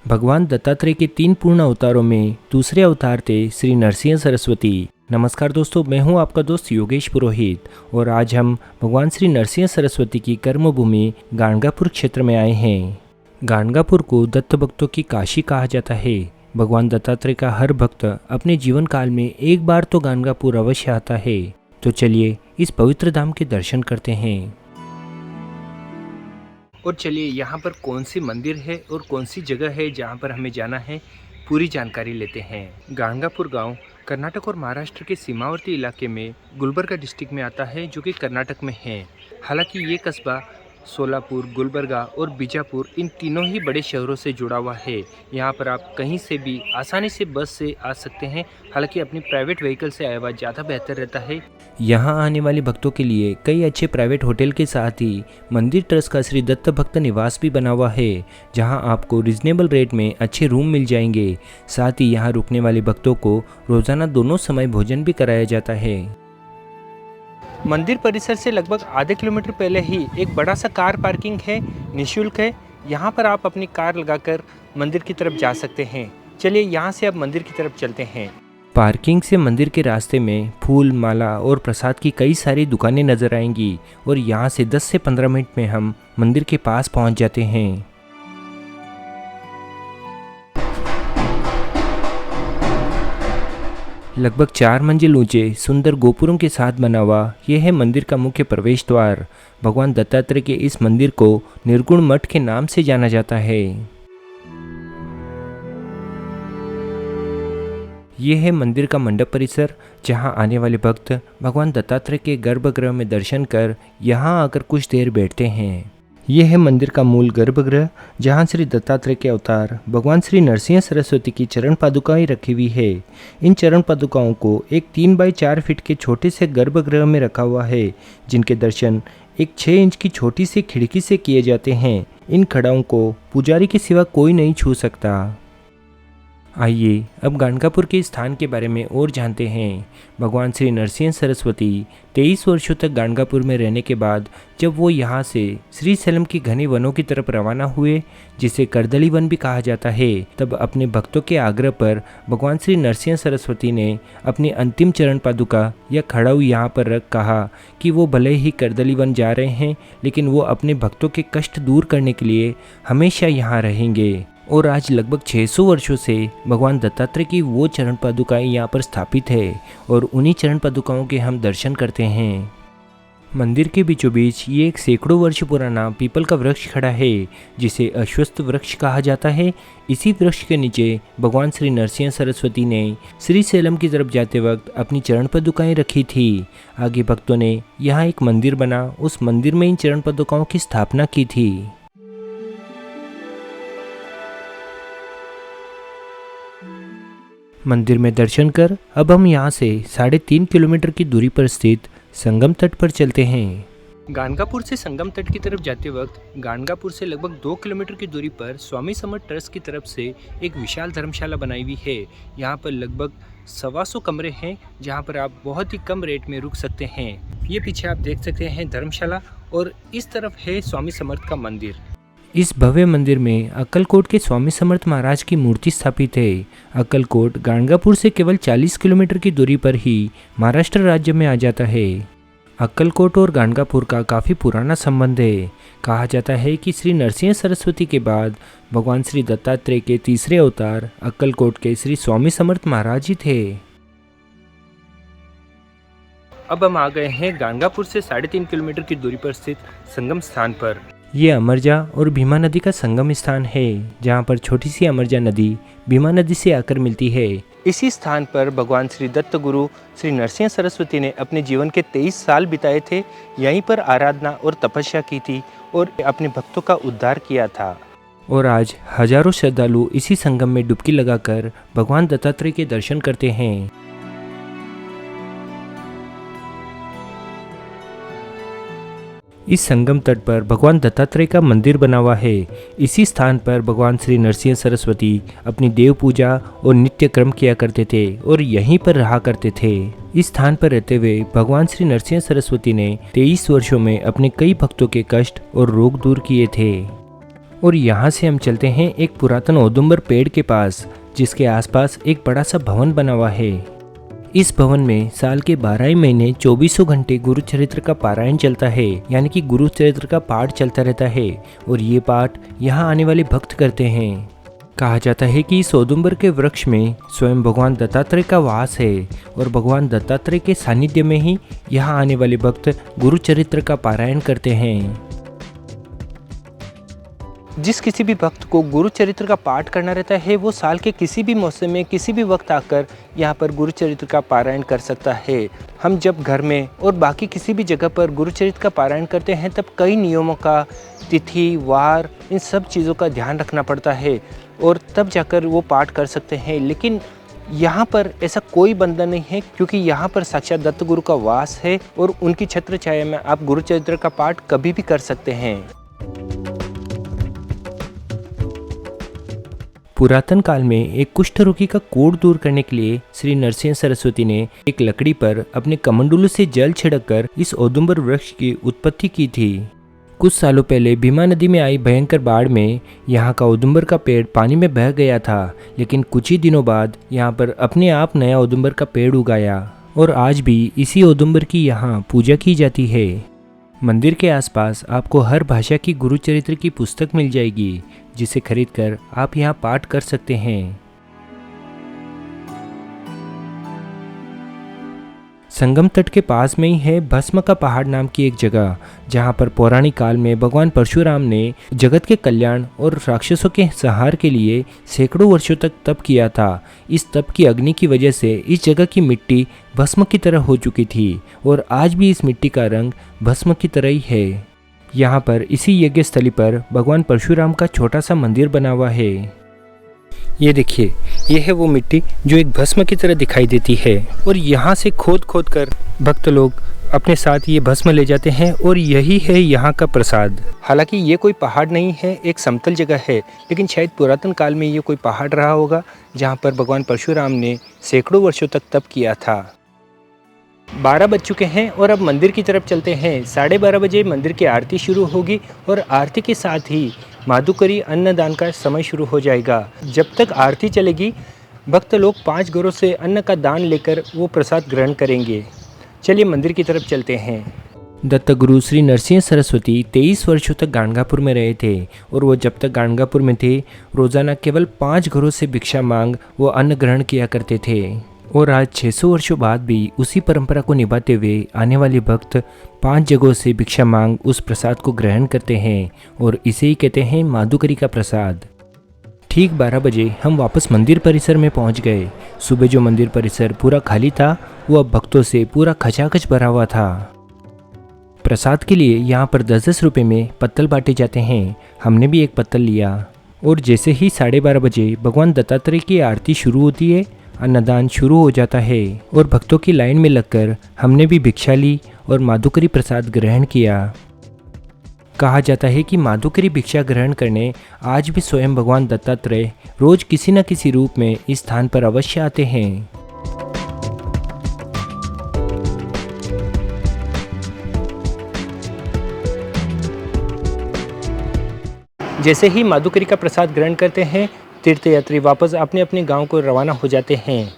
भगवान दत्तात्रेय के 3 पूर्ण अवतारों में दूसरे अवतार थे श्री नरसिंह सरस्वती। नमस्कार दोस्तों, मैं हूं आपका दोस्त योगेश पुरोहित और आज हम भगवान श्री नरसिंह सरस्वती की कर्मभूमि गाणगापुर क्षेत्र में आए हैं। गाणगापुर को दत्त भक्तों की काशी कहा जाता है। भगवान दत्तात्रेय का हर भक्त अपने जीवन काल में एक बार तो गाणगापुर अवश्य आता है। तो चलिए इस पवित्र धाम के दर्शन करते हैं। और चलिए यहाँ पर कौन सी मंदिर है और कौन सी जगह है जहाँ पर हमें जाना है, पूरी जानकारी लेते हैं। गाणगापुर गांव कर्नाटक और महाराष्ट्र के सीमावर्ती इलाके में गुलबर्गा डिस्ट्रिक्ट में आता है, जो कि कर्नाटक में है। हालांकि ये कस्बा सोलापुर, गुलबर्गा और बीजापुर इन तीनों ही बड़े शहरों से जुड़ा हुआ है। यहाँ पर आप कहीं से भी आसानी से बस से आ सकते हैं। हालांकि अपनी प्राइवेट व्हीकल से आया हुआ ज़्यादा बेहतर रहता है। यहाँ आने वाले भक्तों के लिए कई अच्छे प्राइवेट होटल के साथ ही मंदिर ट्रस्ट का श्री दत्त भक्त निवास भी बना हुआ है, जहाँ आपको रिजनेबल रेट में अच्छे रूम मिल जाएंगे। साथ ही यहाँ रुकने वाले भक्तों को रोजाना दोनों समय भोजन भी कराया जाता है। मंदिर परिसर से लगभग आधे किलोमीटर पहले ही एक बड़ा सा कार पार्किंग है, निःशुल्क है। यहाँ पर आप अपनी कार लगाकर मंदिर की तरफ जा सकते हैं। चलिए यहाँ से अब मंदिर की तरफ चलते हैं। पार्किंग से मंदिर के रास्ते में फूल, माला और प्रसाद की कई सारी दुकानें नजर आएंगी और यहाँ से 10 से 15 मिनट में हम मंदिर के पास पहुँच जाते हैं। लगभग 4 मंजिल ऊंचे सुंदर गोपुरों के साथ बना हुआ यह है मंदिर का मुख्य प्रवेश द्वार। भगवान दत्तात्रेय के इस मंदिर को निर्गुण मठ के नाम से जाना जाता है। यह है मंदिर का मंडप परिसर, जहां आने वाले भक्त भगवान दत्तात्रेय के गर्भगृह में दर्शन कर यहां आकर कुछ देर बैठते हैं। यह है मंदिर का मूल गर्भगृह, जहां श्री दत्तात्रेय के अवतार भगवान श्री नरसिंह सरस्वती की चरण पादुकाएं रखी हुई है। इन चरण पादुकाओं को एक 3 बाई 4 फीट के छोटे से गर्भगृह में रखा हुआ है, जिनके दर्शन एक 6 इंच की छोटी सी खिड़की से किए जाते हैं। इन खड़ाओं को पुजारी के सिवा कोई नहीं छू सकता। आइए अब गाणगापुर के स्थान के बारे में और जानते हैं। भगवान श्री नरसिंह सरस्वती 23 वर्षों तक गाणगापुर में रहने के बाद जब वो यहाँ से श्री सैलम की घने वनों की तरफ रवाना हुए, जिसे करदली वन भी कहा जाता है, तब अपने भक्तों के आग्रह पर भगवान श्री नरसिंह सरस्वती ने अपनी अंतिम चरण पादुका या खड़ाऊ यहाँ पर रख कहा कि वो भले ही करदली वन जा रहे हैं, लेकिन वो अपने भक्तों के कष्ट दूर करने के लिए हमेशा यहाँ रहेंगे। और आज लगभग 600 वर्षों से भगवान दत्तात्रेय की वो चरण पादुकाएं यहाँ पर स्थापित है और उन्हीं चरण पादुकाओं के हम दर्शन करते हैं। मंदिर के बीचों बीच ये एक सैकड़ों वर्ष पुराना पीपल का वृक्ष खड़ा है, जिसे अश्वत्थ वृक्ष कहा जाता है। इसी वृक्ष के नीचे भगवान श्री नरसिंह सरस्वती ने श्री सैलम की तरफ जाते वक्त अपनी चरण पादुकाएं रखी थी। आगे भक्तों ने यहाँ एक मंदिर बना, उस मंदिर में इन चरण पादुकाओं की स्थापना की थी। मंदिर में दर्शन कर अब हम यहाँ से 3.5 किलोमीटर की दूरी पर स्थित संगम तट पर चलते हैं। गाणगापुर से संगम तट की तरफ जाते वक्त गाणगापुर से लगभग 2 किलोमीटर की दूरी पर स्वामी समर्थ ट्रस्ट की तरफ से एक विशाल धर्मशाला बनाई हुई है। यहाँ पर लगभग 125 कमरे हैं, जहाँ पर आप बहुत ही कम रेट में रुक सकते हैं। ये पीछे आप देख सकते हैं धर्मशाला और इस तरफ है स्वामी समर्थ का मंदिर। इस भव्य मंदिर में अक्कलकोट के स्वामी समर्थ महाराज की मूर्ति स्थापित है। अक्कलकोट गाणगापुर से केवल 40 किलोमीटर की दूरी पर ही महाराष्ट्र राज्य में आ जाता है। अक्कलकोट और गाणगापुर का काफ़ी पुराना संबंध है। कहा जाता है कि श्री नरसिंह सरस्वती के बाद भगवान श्री दत्तात्रेय के तीसरे अवतार अक्कलकोट के श्री स्वामी समर्थ महाराज ही थे। अब हम आ गए हैं गाणगापुर से 3.5 किलोमीटर की दूरी पर स्थित संगम स्थान पर। ये अमरजा और भीमा नदी का संगम स्थान है, जहाँ पर छोटी सी अमरजा नदी भीमा नदी से आकर मिलती है। इसी स्थान पर भगवान श्री दत्त गुरु श्री नरसिंह सरस्वती ने अपने जीवन के 23 साल बिताए थे। यहीं पर आराधना और तपस्या की थी और अपने भक्तों का उद्धार किया था। और आज हजारों श्रद्धालु इसी संगम में डुबकी लगाकर भगवान दत्तात्रेय के दर्शन करते हैं। इस संगम तट पर भगवान दत्तात्रेय का मंदिर बना हुआ है। इसी स्थान पर भगवान श्री नरसिंह सरस्वती अपनी देव पूजा और नित्य कर्म किया करते थे और यहीं पर रहा करते थे। इस स्थान पर रहते हुए भगवान श्री नरसिंह सरस्वती ने 23 वर्षों में अपने कई भक्तों के कष्ट और रोग दूर किए थे। और यहाँ से हम चलते हैं एक पुरातन औदुंबर पेड़ के पास, जिसके आसपास एक बड़ा सा भवन बना हुआ है। इस भवन में साल के 12 महीने 2400 घंटे गुरु चरित्र का पारायण चलता है, यानी कि गुरु चरित्र का पाठ चलता रहता है और ये पाठ यहाँ आने वाले भक्त करते हैं। कहा जाता है कि इस औदुंबर के वृक्ष में स्वयं भगवान दत्तात्रेय का वास है और भगवान दत्तात्रेय के सानिध्य में ही यहाँ आने वाले भक्त गुरु चरित्र का पारायण करते हैं। जिस किसी भी भक्त को गुरु चरित्र का पाठ करना रहता है वो साल के किसी भी मौसम में किसी भी वक्त आकर यहाँ पर गुरु चरित्र का पारायण कर सकता है। हम जब घर में और बाकी किसी भी जगह पर गुरु चरित्र का पारायण करते हैं तब कई नियमों का, तिथि, वार, इन सब चीज़ों का ध्यान रखना पड़ता है और तब जाकर वो पाठ कर सकते हैं। लेकिन यहाँ पर ऐसा कोई बंधन नहीं है, क्योंकि यहाँ पर साक्षात दत्त गुरु का वास है और उनकी छत्र छाया में आप गुरु चरित्र का पाठ कभी भी कर सकते हैं। पुरातन काल में एक कुष्ठ रोगी का कोढ़ दूर करने के लिए श्री नरसिंह सरस्वती ने एक लकड़ी पर अपने कमंडलू से जल छिड़ककर इस औदुंबर वृक्ष की उत्पत्ति की थी। कुछ सालों पहले भीमा नदी में आई भयंकर बाढ़ में यहाँ का औदुंबर का पेड़ पानी में बह गया था, लेकिन कुछ ही दिनों बाद यहाँ पर अपने आप नया औदुंबर का पेड़ उगाया और आज भी इसी औदुंबर की यहाँ पूजा की जाती है। मंदिर के आसपास आपको हर भाषा की गुरु चरित्र की पुस्तक मिल जाएगी, जिसे खरीदकर आप यहाँ पाठ कर सकते हैं। संगम तट के पास में ही है भस्म का पहाड़ नाम की एक जगह, जहाँ पर पौराणिक काल में भगवान परशुराम ने जगत के कल्याण और राक्षसों के संहार के लिए सैकड़ों वर्षों तक तप किया था। इस तप की अग्नि की वजह से इस जगह की मिट्टी भस्म की तरह हो चुकी थी और आज भी इस मिट्टी का रंग भस्म की तरह ही है। यहाँ पर इसी यज्ञ स्थली पर भगवान परशुराम का छोटा सा मंदिर बना हुआ है। ये देखिए, ये है वो मिट्टी जो एक भस्म की तरह दिखाई देती है और यहाँ से खोद खोद कर भक्त लोग अपने साथ ये भस्म ले जाते हैं और यही है यहाँ का प्रसाद। हालांकि ये कोई पहाड़ नहीं है, एक समतल जगह है, लेकिन शायद पुरातन काल में ये कोई पहाड़ रहा होगा जहाँ पर भगवान परशुराम ने सैकड़ों वर्षों तक तप किया था। 12 बज चुके हैं और अब मंदिर की तरफ चलते हैं। 12:30 बजे मंदिर की आरती शुरू होगी और आरती के साथ ही माधुकरी अन्नदान का समय शुरू हो जाएगा। जब तक आरती चलेगी भक्त लोग 5 घरों से अन्न का दान लेकर वो प्रसाद ग्रहण करेंगे। चलिए मंदिर की तरफ चलते हैं। दत्त गुरु श्री नरसिंह सरस्वती 23 वर्षों तक गाणगापुर में रहे थे और वो जब तक गाणगापुर में थे रोजाना केवल 5 घरों से भिक्षा मांग वो अन्न ग्रहण किया करते थे और आज 600 वर्षों बाद भी उसी परंपरा को निभाते हुए आने वाले भक्त 5 जगहों से भिक्षा मांग उस प्रसाद को ग्रहण करते हैं और इसे ही कहते हैं माधुकरी का प्रसाद। ठीक 12 बजे हम वापस मंदिर परिसर में पहुंच गए। सुबह जो मंदिर परिसर पूरा खाली था वो अब भक्तों से पूरा खचाखच भरा हुआ था। प्रसाद के लिए यहाँ पर 10-10 रुपये में पत्तल बांटे जाते हैं। हमने भी एक पत्तल लिया और जैसे ही 12:30 बजे भगवान दत्तात्रेय की आरती शुरू होती है, अन्नदान शुरू हो जाता है और भक्तों की लाइन में लगकर हमने भी भिक्षा ली और माधुकरी प्रसाद ग्रहण किया। कहा जाता है कि माधुकरी भिक्षा ग्रहण करने आज भी स्वयं भगवान दत्तात्रेय रोज किसी न किसी रूप में इस स्थान पर अवश्य आते हैं। जैसे ही माधुकरी का प्रसाद ग्रहण करते हैं तीर्थयात्री वापस अपने अपने गांव को रवाना हो जाते हैं।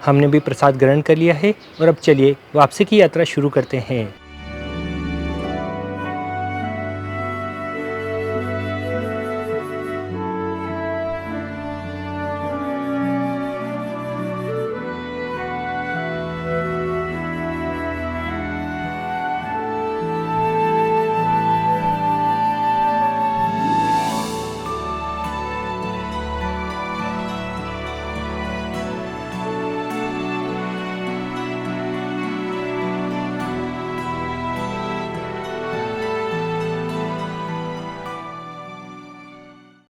हमने भी प्रसाद ग्रहण कर लिया है और अब चलिए वापसी की यात्रा शुरू करते हैं।